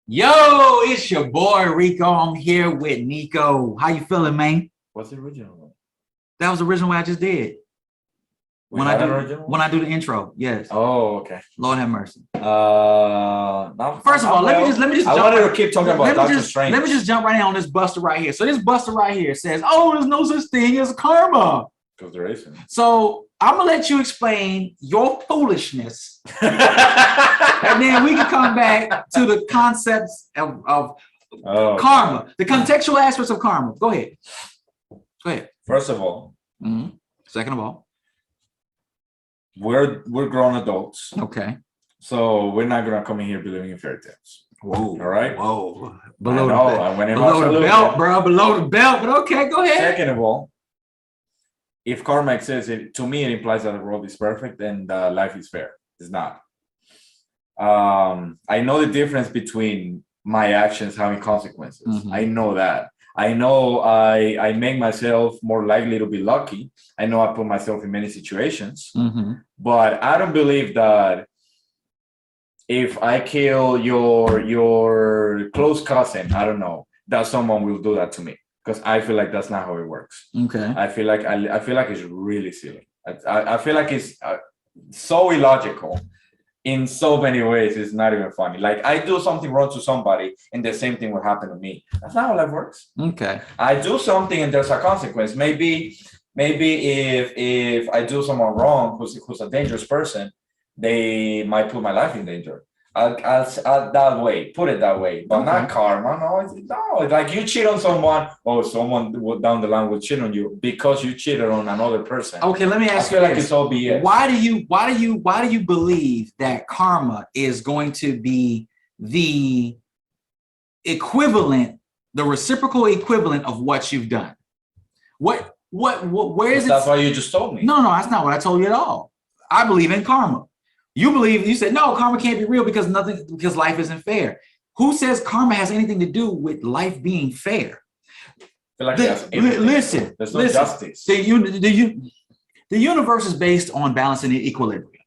Yo, it's your boy Rico. I'm here with Nico. How you feeling, man? What's the original one? That was the original way I just did. We When had I an do original when one? I do the intro, yes. Oh, okay. Lord have mercy. Now, First of all, let me just I jump wanted right, to keep talking let about me Doctor just Strange. let me just jump right in on this buster right here. So this buster right here says, "Oh, there's no such thing as karma." Because there isn't. So I'm gonna let you explain your foolishness, and then we can come back to the concepts of karma, the contextual aspects of karma. Go ahead. Go ahead. First of all, Second of all, we're grown adults, okay. so we're not gonna come in here believing in fairy tales. Whoa. All right. Whoa. I know. I went in below the belt, bit. bro. Below the belt. But okay, go ahead. Second of all, if karma exists, to me it implies that the world is perfect and life is fair. It's not. I know the difference between my actions having consequences. I know that. I know I make myself more likely to be lucky. I know I put myself in many situations, but I don't believe that if I kill your close cousin, I don't know, that someone will do that to me, because I feel like that's not how it works. Okay. I feel like it's really silly. I feel like it's so illogical. In so many ways, it's not even funny. Like, I do something wrong to somebody and the same thing will happen to me. That's not how life works. Okay. I do something and there's a consequence. Maybe if I do someone wrong who's a dangerous person, they might put my life in danger. I'll that way, put it that way, but not karma. No, it's like you cheat on someone, or someone down the line will cheat on you because you cheated on another person. Okay, let me ask you. I feel like it's all BS. Why do you believe that karma is going to be the equivalent, the reciprocal equivalent of what you've done? Where is it? That's why you just told me. No, that's not what I told you at all. I believe in karma. You said no, karma can't be real because life isn't fair. Who says karma has anything to do with life being fair? Listen, there's no justice. The universe is based on balance and equilibrium.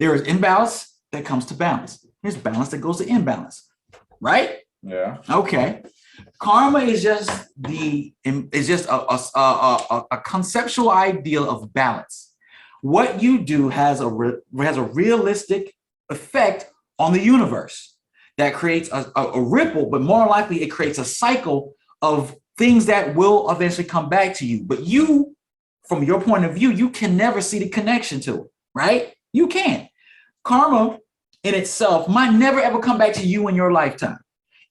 There is imbalance that comes to balance. There's balance that goes to imbalance, right? Yeah. Okay. Karma is just a conceptual ideal of balance. What you do has a realistic effect on the universe that creates a ripple, but more likely it creates a cycle of things that will eventually come back to you. But you, from your point of view, you can never see the connection to it, right? You can't. Karma in itself might never ever come back to you in your lifetime.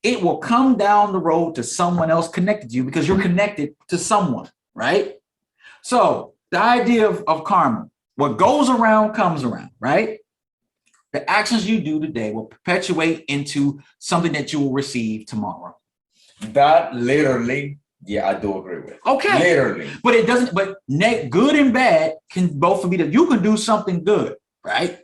It will come down the road to someone else connected to you because you're connected to someone, right? So the idea of karma, what goes around comes around, right? The actions you do today will perpetuate into something that you will receive tomorrow. That literally, yeah, I do agree with. Okay. Literally. But it doesn't, but good and bad can both be that you can do something good, right?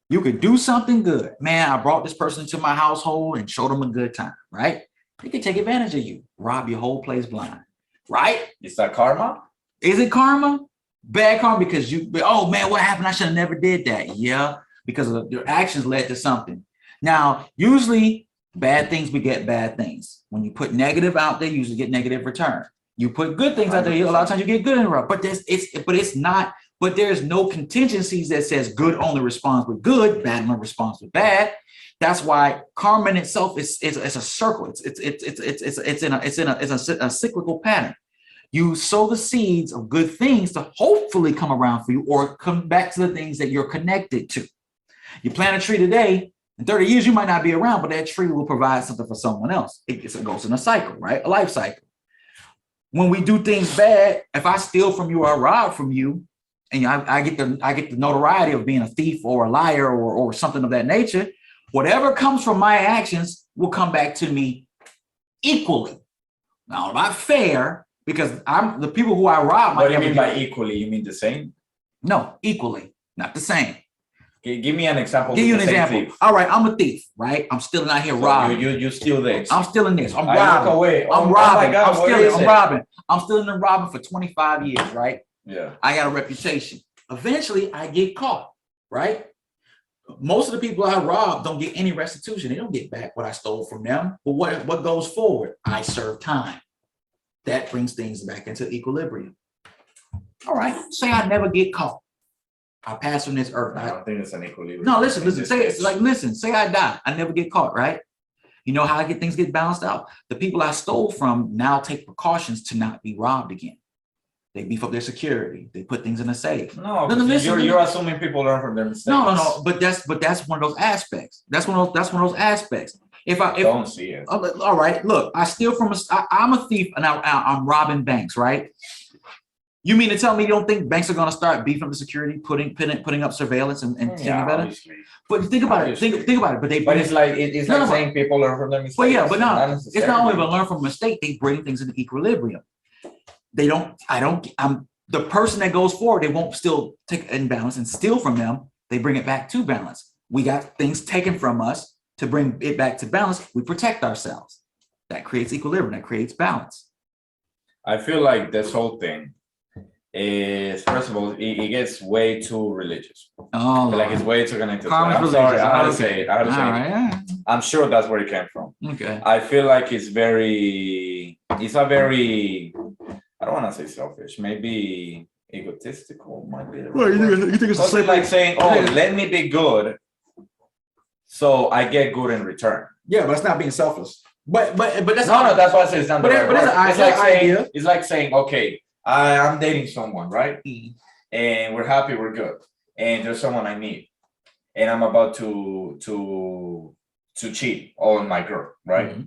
You could do something good. Man, I brought this person into my household and showed them a good time, right? They can take advantage of you, rob your whole place blind, right? Is that karma? Is it karma? Bad karma because oh man, what happened? I should have never did that. Yeah, because of your actions led to something. Now, usually bad things beget bad things. When you put negative out there, you usually get negative return. You put good things out there, a lot of times you get good in a row. But there's no contingencies that says good only responds with good, bad only responds with bad. That's why karma in itself is a circle. It's in a cyclical pattern. You sow the seeds of good things to hopefully come around for you or come back to the things that you're connected to. You plant a tree today, in 30 years, you might not be around, but that tree will provide something for someone else. It goes in a cycle, right? A life cycle. When we do things bad, if I steal from you or I rob from you, and I get the notoriety of being a thief or a liar or something of that nature, whatever comes from my actions will come back to me equally. Now, not fair, because I'm the people who I rob. What do you mean by equally? You mean the same? No, equally, not the same. Okay, give me an example. Give you an example. Thief. All right, I'm a thief, right? I'm stealing out here robbing. You steal this. I'm stealing this. I'm robbing. Away. I'm robbing. I'm stealing. I'm robbing. I'm stealing and robbing for 25 years, right? Yeah. I got a reputation. Eventually, I get caught, right? most of the people I rob don't get any restitution. They don't get back what I stole from them. But what goes forward? I serve time. That brings things back into equilibrium. All right. Say I never get caught. I pass from this earth. I don't think it's an equilibrium. No, listen. Say I die. I never get caught, right? You know how things get balanced out? The people I stole from now take precautions to not be robbed again. They beef up their security. They put things in a safe. No, listen, you're assuming people learn from their mistakes. No. But that's one of those aspects. That's one of those aspects. If don't see it. All right, look, I steal from I'm a thief and I'm robbing banks, right? You mean to tell me you don't think banks are going to start beefing up the security, putting up surveillance and better? Obviously. But think about it. Think about it. But it's like saying people learn from their mistakes. Well, yeah, but no, it's not only about learn from a mistake. They bring things into equilibrium. The person that goes forward, they won't still take in balance and steal from them. They bring it back to balance. We got things taken from us to bring it back to balance. We protect ourselves. That creates equilibrium. That creates balance. I feel like this whole thing is, first of all, it gets way too religious. Oh, like it's way too connected. I'm sorry, I had to say it. Yeah. I'm sure that's where it came from. Okay. I feel like it's a very, I don't want to say selfish, maybe egotistical might be. Well, you think it's like saying, oh, let me be good, so I get good in return. Yeah, but it's not being selfish. But that's no, that's why I say it's not the right word. It's like saying, okay, I'm dating someone, right? Mm-hmm. And we're happy, we're good, and there's someone I need, and I'm about to cheat on my girl, right? Mm-hmm.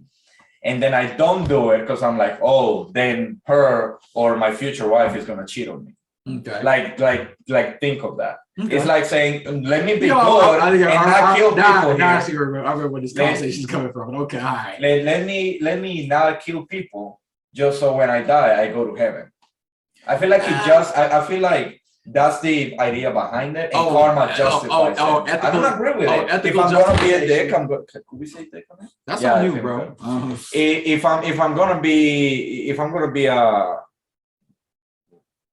And then I don't do it because I'm like, oh, then her or my future wife is gonna cheat on me. Okay. Like think of that. Okay. It's like saying, let me be good and not kill people here. I remember where this conversation is coming from. Okay, all right. Let me not kill people just so when I die, I go to heaven. I feel like I feel like that's the idea behind it, and karma justifies it. I don't agree with it. If I'm gonna be a dick, I'm going. Could we say dick on it? That's on you, bro. If I'm gonna be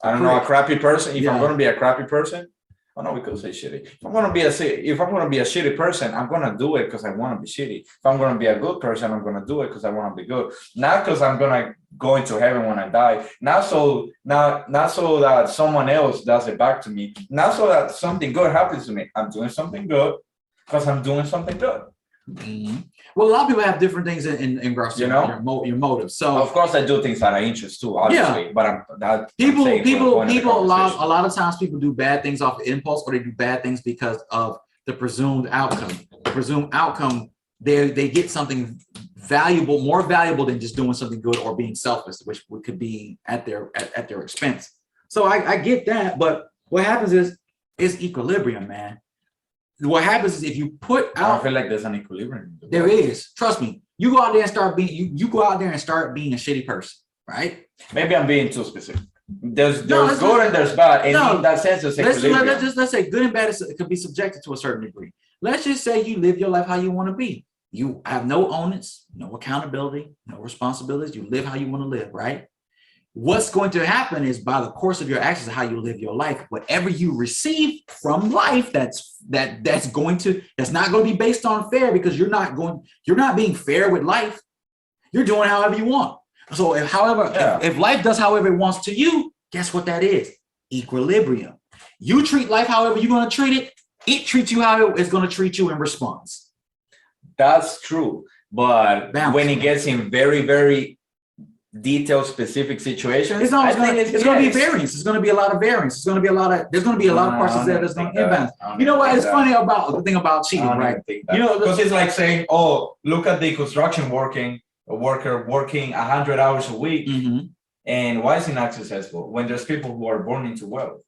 a crappy person. If I'm gonna be a crappy person, oh no, we could say shitty. If I'm gonna be a shitty person, I'm gonna do it because I want to be shitty. If I'm gonna be a good person, I'm gonna do it because I want to be good. Not because I'm gonna go into heaven when I die. Not so that someone else does it back to me. Not so that something good happens to me. I'm doing something good because I'm doing something good. Mm-hmm. Well, a lot of people have different things in regards to your motives. So of course I do things that I interest too, obviously. Yeah. But people a lot of times people do bad things off of impulse, or they do bad things because of the presumed outcome. The presumed outcome, they get something valuable, more valuable than just doing something good or being selfish, which could be at their expense. So I get that, but what happens is equilibrium, man. What happens is if you put out, I feel like there's an equilibrium. There is. Trust me. You go out there and start being you go out there and start being a shitty person, right? Maybe I'm being too specific. There's good and there's bad. And in that sense, it's equilibrium. Let's say good and bad could be subjected to a certain degree. Let's just say you live your life how you want to be. You have no onus, no accountability, no responsibilities. You live how you want to live, right? What's going to happen is by the course of your actions, how you live your life, whatever you receive from life, that's not going to be based on fair, because you're not being fair with life. You're doing however you want. So if life does however it wants to you, guess what that is? Equilibrium. You treat life however you're going to treat it. It treats you how it's going to treat you in response. That's true. But when it gets in very, very detailed specific situations, it's going to be variance. It's going to be a lot of variance. There's going to be a lot of parts there that's going to imbalance. You know what? It's funny about the thing about cheating, right? Because it's like saying, oh, look at the construction worker working 100 hours a week, and why is he not successful when there's people who are born into wealth?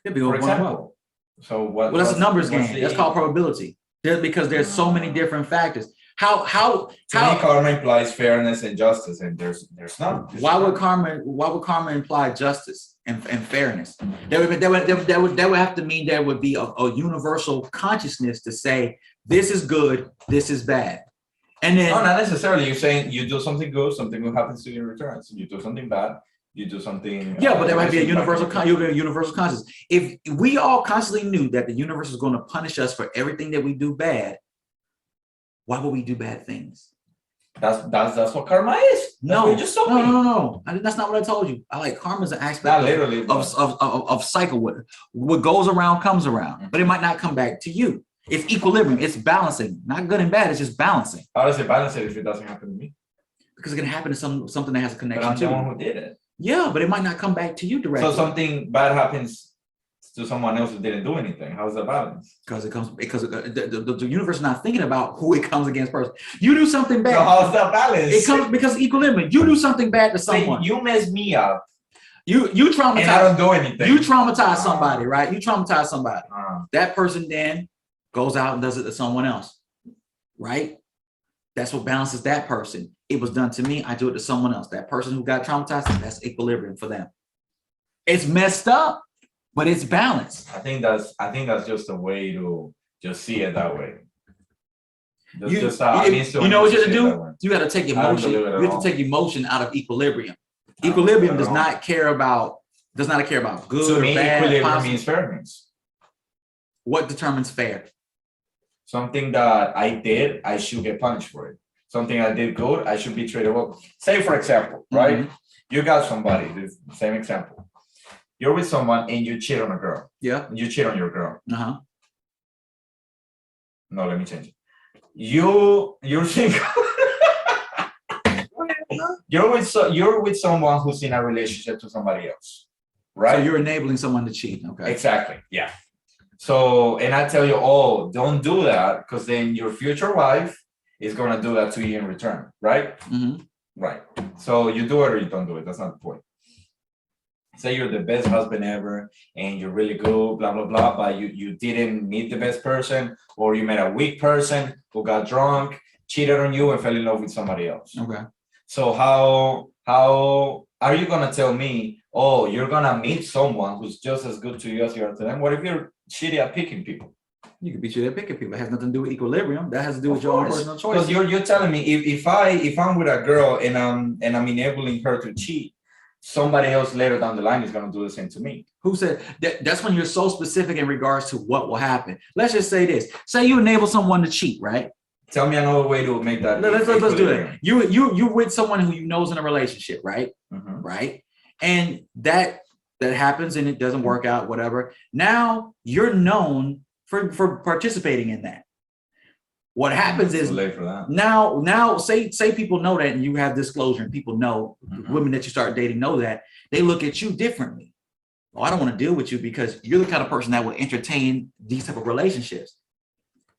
For example. So what? Well, that's a numbers game. That's called probability. Because there's so many different factors. To me, karma implies fairness and justice, and there's none. Why would karma imply justice and fairness? That would have to mean there would be a universal consciousness to say this is good, this is bad, and then not necessarily. You're saying you do something good, something good happens to you in return. So you do something bad, You do something. Yeah, but there might be a universal consciousness. If we all constantly knew that the universe is going to punish us for everything that we do bad, why would we do bad things? That's what karma is. No, you just told me. No. That's not what I told you. I like karma is an aspect Not literally, of cycle. What goes around comes around, but it might not come back to you. It's equilibrium. It's balancing. Not good and bad. It's just balancing. How does it balance it if it doesn't happen to me? Because it can happen to something that has a connection. But I'm the one who did it. Yeah, but it might not come back to you directly. So something bad happens to someone else who didn't do anything. How's that balance? Because the universe is not thinking about who it comes against first. You do something bad. So how's that balance? It comes because of equilibrium. You do something bad to someone. You mess me up. You traumatize. And I don't do anything. You traumatize somebody, right? You traumatize somebody. That person then goes out and does it to someone else, right? That's what balances that person. It was done to me. I do it to someone else. That person who got traumatized, that's equilibrium for them. It's messed up, but it's balanced. I think that's just a way to just see it that way. You know what you have to do? You got to take emotion. You have to take emotion out of equilibrium. Equilibrium does not care about good or bad. Equilibrium means fairness. What determines fair? Something that I did, I should get punished for it. Something I did good, I should be treated well. Say, for example, right? You got somebody, this same example. You're with someone and you cheat on a girl. Yeah. You cheat on your girl. Uh-huh. No, let me change it. You're single. You're with someone who's in a relationship to somebody else, right? So you're enabling someone to cheat. Okay. Exactly. Yeah. So, and I tell you, oh, don't do that, because then your future wife is gonna do that to you in return, right? Right. So you do it or you don't do it. That's not the point. Say you're the best husband ever and you're really good, blah, blah, blah, but you didn't meet the best person, or you met a weak person who got drunk, cheated on you, and fell in love with somebody else. Okay. So how are you gonna tell me, oh, you're gonna meet someone who's just as good to you as you are to them? What if you're shitty at picking people? You can be shitty at picking people. It has nothing to do with equilibrium. That has to do with your own personal choice. Because you're telling me if I'm with a girl and I'm enabling her to cheat, somebody else later down the line is going to do the same to me. Who said that? That's when you're so specific in regards to what will happen. Let's just say this. Say you enable someone to cheat, right? Tell me another way to make that. Let's do it. You're with someone who you know is in a relationship, right? Right. And that happens and it doesn't work out, whatever. Now you're known for participating in that. What happens is now say people know that and you have disclosure and people know, women that you start dating know that, they look at you differently. Oh, I don't want to deal with you because you're the kind of person that will entertain these type of relationships.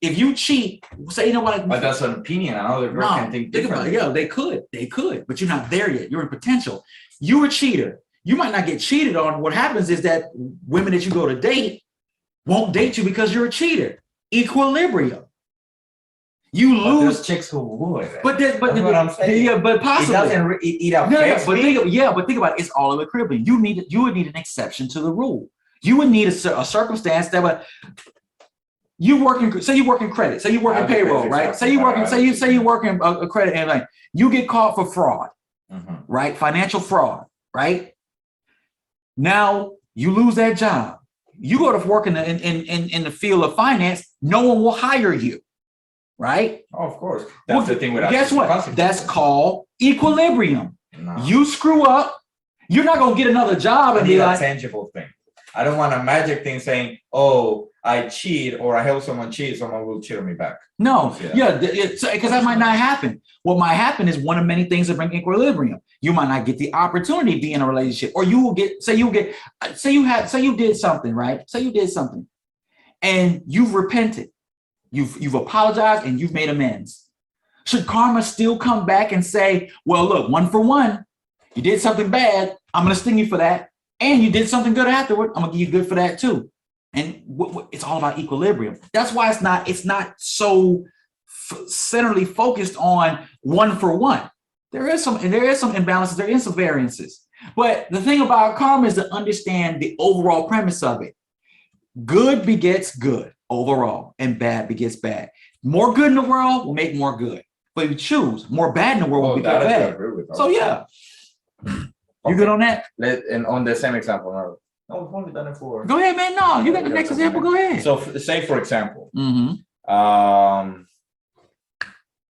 If you cheat, say, you know what? But that's an opinion. Another girl can think differently. Yeah, they could, but you're not there yet. You're in potential. You're a cheater. You might not get cheated on. What happens is that women that you go to date won't date you because you're a cheater. Equilibrium. You lose. There's chicks who would. But what I'm saying. Yeah, but possibly. It affects me. But think about it. It's all in equilibrium. You would need an exception to the rule. You would need a circumstance that would. Say you work in credit. Say you work in payroll, right? Say you work in a credit, and like you get caught for fraud, right? Financial fraud, right? Now you lose that job. You go to work in the field of finance. No one will hire you, right? Oh, of course. That's the thing with guess what? That's called equilibrium. No. You screw up, you're not gonna get another job and be like a tangible thing. I don't want a magic thing saying, oh, I cheat or I help someone cheat, someone will cheat on me back. No, because that might not happen. What might happen is one of many things that bring equilibrium. You might not get the opportunity to be in a relationship, or you will get, say you did something, right? Say you did something and you've repented. You've apologized and you've made amends. Should karma still come back and say, well, look, 1 for 1, you did something bad, I'm going to sting you for that. And you did something good afterward, I'm gonna give you good for that too. And it's all about equilibrium. That's why it's not so centrally focused on 1 for 1. There is some imbalances, there is some variances. But the thing about karma is to understand the overall premise of it. Good begets good overall, and bad begets bad. More good in the world will make more good. But if you choose more bad in the world will beget bad. So yeah. You good on that? And on the same example, no, we've only done it for. Go ahead, man. No, you got the next example. Go ahead. So say for example,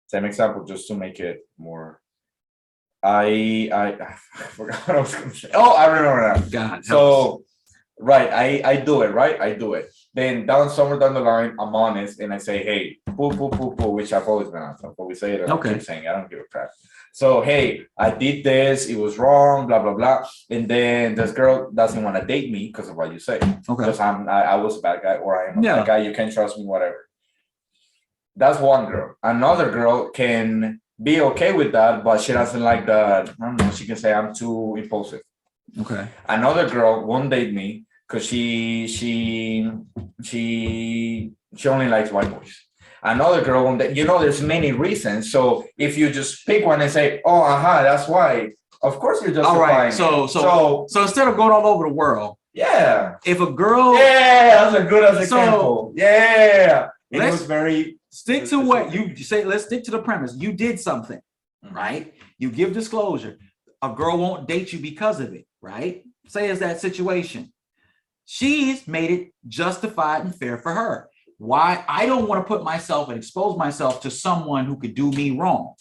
same example just to make it more. I forgot what I was going to say. Oh, I remember now. God. So right, I do it, right? I do it. Then somewhere down the line, I'm honest and I say, hey, poo, which I've always been honest. I've always say it. I keep saying I don't give a crap. So, hey, I did this, it was wrong, blah, blah, blah. And then this girl doesn't want to date me because of what you say. Okay. Because I was a bad guy or I am a bad guy, you can't trust me, whatever. That's one girl. Another girl can be okay with that, but she doesn't like that. I don't know, she can say I'm too impulsive. Okay. Another girl won't date me because she only likes white boys. Another girl won't date, there's many reasons. So if you just pick one and say, oh, that's why, of course you're justifying. All right. So instead of going all over the world, if a girl, that's a good example. It was very stick to what you say. Let's stick to the premise. You did something, right? You give disclosure. A girl won't date you because of it, right? Say it's that situation. She's made it justified and fair for her. Why? I don't want to put myself and expose myself to someone who could do me wrong.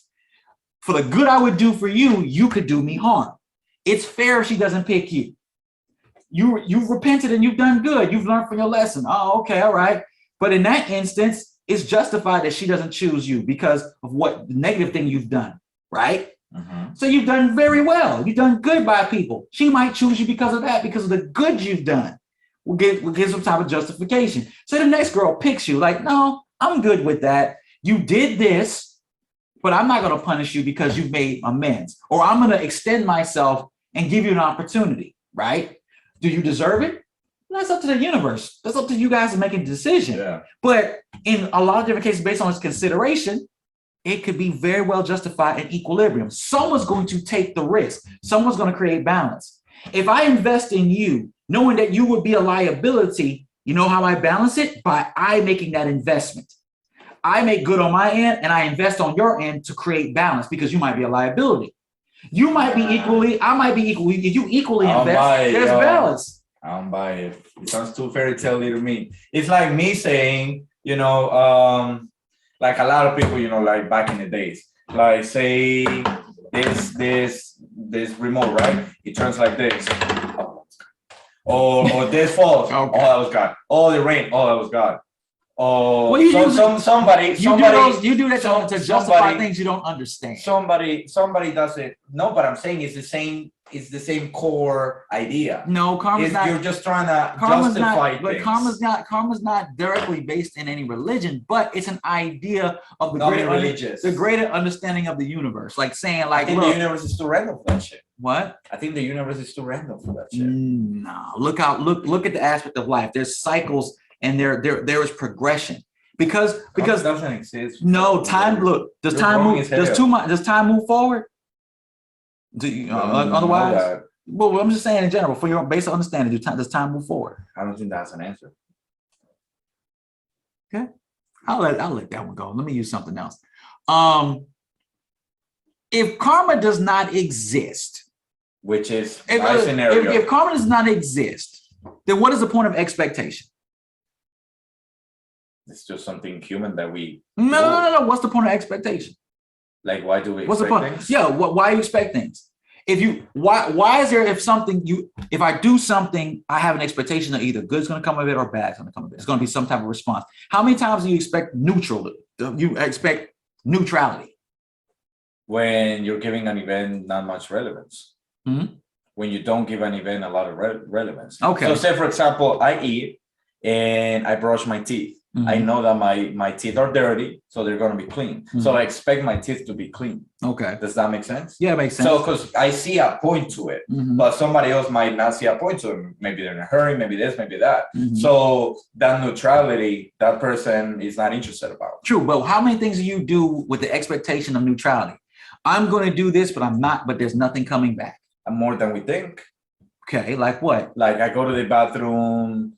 For the good I would do for you, you could do me harm. It's fair if she doesn't pick you. You've repented and you've done good. You've learned from your lesson. Oh, okay, all right. But in that instance, it's justified that she doesn't choose you because of what the negative thing you've done, right? So you've done very well. You've done good by people. She might choose you because of that, because of the good you've done. We'll give some type of justification. So the next girl picks you like, no, I'm good with that. You did this, but I'm not going to punish you because you've made amends, or I'm going to extend myself and give you an opportunity, right? Do you deserve it? That's up to the universe. That's up to you guys to make a decision. Yeah. But in a lot of different cases, based on its consideration, it could be very well justified in equilibrium. Someone's going to take the risk. Someone's going to create balance. If I invest in you, knowing that you would be a liability, you know how I balance it? By I making that investment. I make good on my end and I invest on your end to create balance because you might be a liability. You might be equally, I might be equally, if you equally invest, there's balance. I don't buy it. It sounds too fairy tale to me. It's like me saying, like a lot of people, like back in the days, like say this remote, right? It turns like this. Or this falls. Okay. Oh, that was God. Oh, the rain. Oh, that was God. Oh, well, somebody you do that to justify things you don't understand. Somebody does it. No, but I'm saying it's the same core idea. No, karma's not. You're just trying to justify things. But karma's not directly based in any religion, but it's an idea of the greater understanding of the universe. Like saying, like, I think the universe is too random for that shit. What? I think the universe is too random for that shit. No, look at the aspect of life. There's cycles. And there is progression because doesn't exist. No time. Look, does time move? Does time move forward? Do you otherwise? Well, I'm just saying in general for your basic understanding. Does time move forward? I don't think that's an answer. Okay, I'll let that one go. Let me use something else. If karma does not exist, which is my scenario, if karma does not exist, then what is the point of expectation? It's just something human that we no. What's the point of expectation? Like, why do we? What's the point? Things? Yeah, why you expect things? Why is there if I do something, I have an expectation that either good's going to come of it or bad's going to come of it. It's going to be some type of response. How many times do you expect neutral? You expect neutrality when you're giving an event not much relevance. When you don't give an event a lot of relevance. Okay. So say for example, I eat and I brush my teeth. I know that my teeth are dirty, so they're going to be clean. So I expect my teeth to be clean. Okay. Does that make sense? Yeah, it makes sense. So because I see a point to it, but somebody else might not see a point to it. Maybe they're in a hurry, maybe this, maybe that. So that neutrality, that person is not interested about. True, but how many things do you do with the expectation of neutrality? I'm going to do this, but I'm not, but there's nothing coming back. More than we think. Okay, like what? Like I go to the bathroom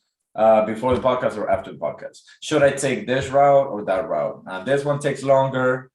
before the podcast or after the podcast. Should I take this route or that route? This one takes longer.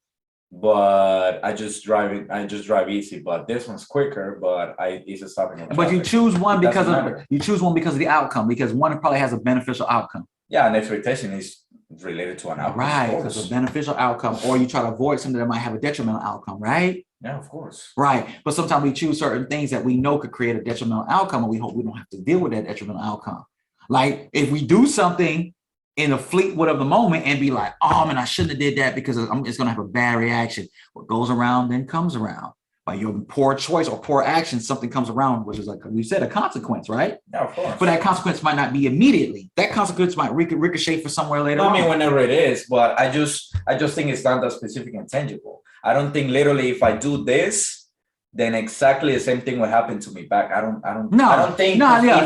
but I just drive it. I just drive easy. But this one's quicker, but it's a stopping. But you choose one It doesn't because of matter. you choose one because of the outcome, because one probably has a beneficial outcome. Yeah, and expectation is related to an outcome. Right, Of because course. a beneficial outcome, or you try to avoid something that might have a detrimental outcome, right? Yeah, of course. Right. But sometimes we choose certain things that we know could create a detrimental outcome, and we hope we don't have to deal with that detrimental outcome. Like if we do something in the fleetwood of the moment and be like, oh man, I shouldn't have did that because it's going to have a bad reaction. What goes around then comes around. By your poor choice or poor action, something comes around, which is like we said, a consequence, right? Yeah, of course. But that consequence might not be immediately. That consequence might ricochet for somewhere later. I mean, whenever it is, but I just think it's not that specific and tangible. I don't think literally if I do this, then exactly the same thing will happen to me back. I don't think if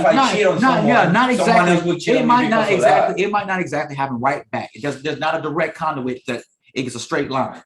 I cheat on someone, not exactly. Someone else would cheat on me because of that. It might not exactly happen right back. There's not a direct conduit that it's a straight line.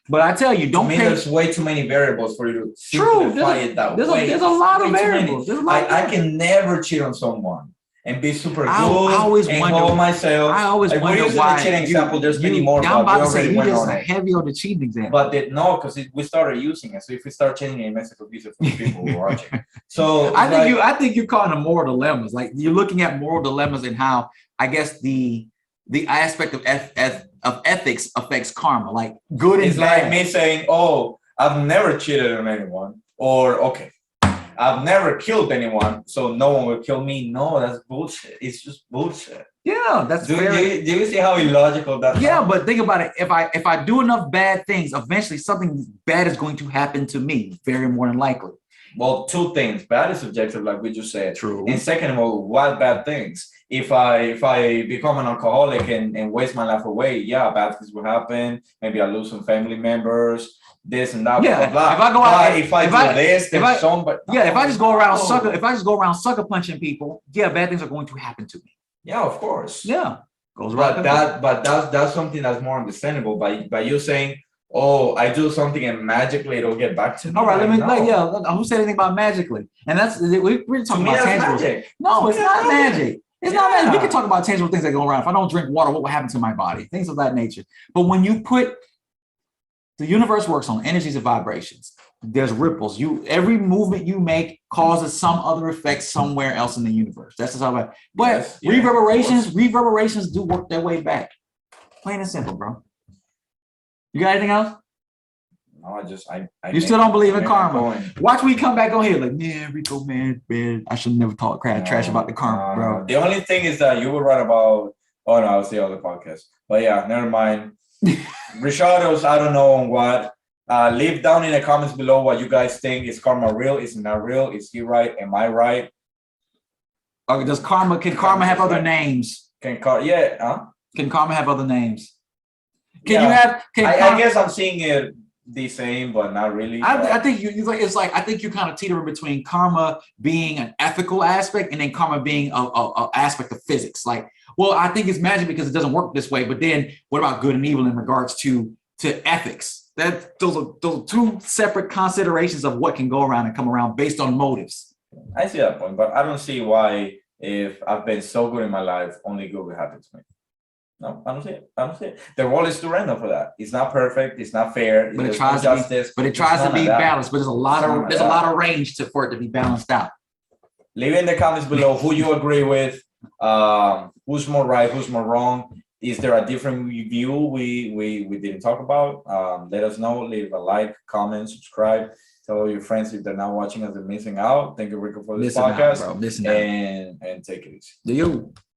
But I tell you, don't pay. There's way too many variables for you to simplify it that way. There's a lot of variables. I can never cheat on someone and be super good. I always and wonder hold myself. I always like, wonder why. The cheating example. There's many more. Yeah, I'm about to say you went just on a it. heavy on the cheating example. But no, because we started using it. So if we start changing it, it makes it confusing for the people who are watching. So I think you're calling them moral dilemmas. Like you're looking at moral dilemmas and how I guess the aspect of ethics affects karma, like good and it's bad. Like me saying, "Oh, I've never cheated on anyone," or "Okay, I've never killed anyone, so no one will kill me." No, that's bullshit. It's just bullshit. Yeah, that's do you see how illogical that? Yeah, but think about it. If I do enough bad things, eventually something bad is going to happen to me. Very more than likely. Well, two things. Bad is subjective, like we just said. True. And second of all, what bad things? If I become an alcoholic and waste my life away, yeah, bad things will happen. Maybe I lose some family members, this and that. Yeah. Blah, blah. If I go out, if I do this, then somebody. Yeah. If I just go around sucker punching people, yeah, bad things are going to happen to me. Yeah, of course. Yeah. But that's something that's more understandable by you saying, oh, I do something and magically it'll get back to me. All right, who said anything about magically? And that's we're talking about tangible. Magic. No, it's not magic. It's not magic. We can talk about tangible things that go around. If I don't drink water, what will happen to my body? Things of that nature. But when you put the universe works on energies and vibrations, there's ripples. Every movement you make causes some other effect somewhere else in the universe. That's just how about. But reverberations do work their way back. Plain and simple, bro. You got anything else? No, you still don't believe in karma. Watch when we come back on here, like, man, Rico, man, I should never talk trash about the karma, bro. The only thing is that you were right about. Oh no, I was the other podcast. But yeah, never mind. Richardo's, I don't know on what. Leave down in the comments below what you guys think. Is karma real? Is it not real? Is he right? Am I right? Can karma have other names? Can karma have other names? I guess I'm seeing it the same, but not really. I think I think you're kind of teetering between karma being an ethical aspect and then karma being a aspect of physics. Like, well, I think it's magic because it doesn't work this way. But then what about good and evil in regards to ethics? Those are two separate considerations of what can go around and come around based on motives. I see that point, but I don't see why, if I've been so good in my life, only good will happen to me. No, I don't see it. The world is too random for that. It's not perfect. It's not fair. But it tries to be balanced. But there's a lot of range for it to be balanced out. Leave in the comments below who you agree with. Who's more right? Who's more wrong? Is there a different view we didn't talk about? Let us know. Leave a like, comment, subscribe. Tell your friends if they're not watching us, they're missing out. Thank you, Rico, for this podcast. Listen out, bro. And take it easy. Do you?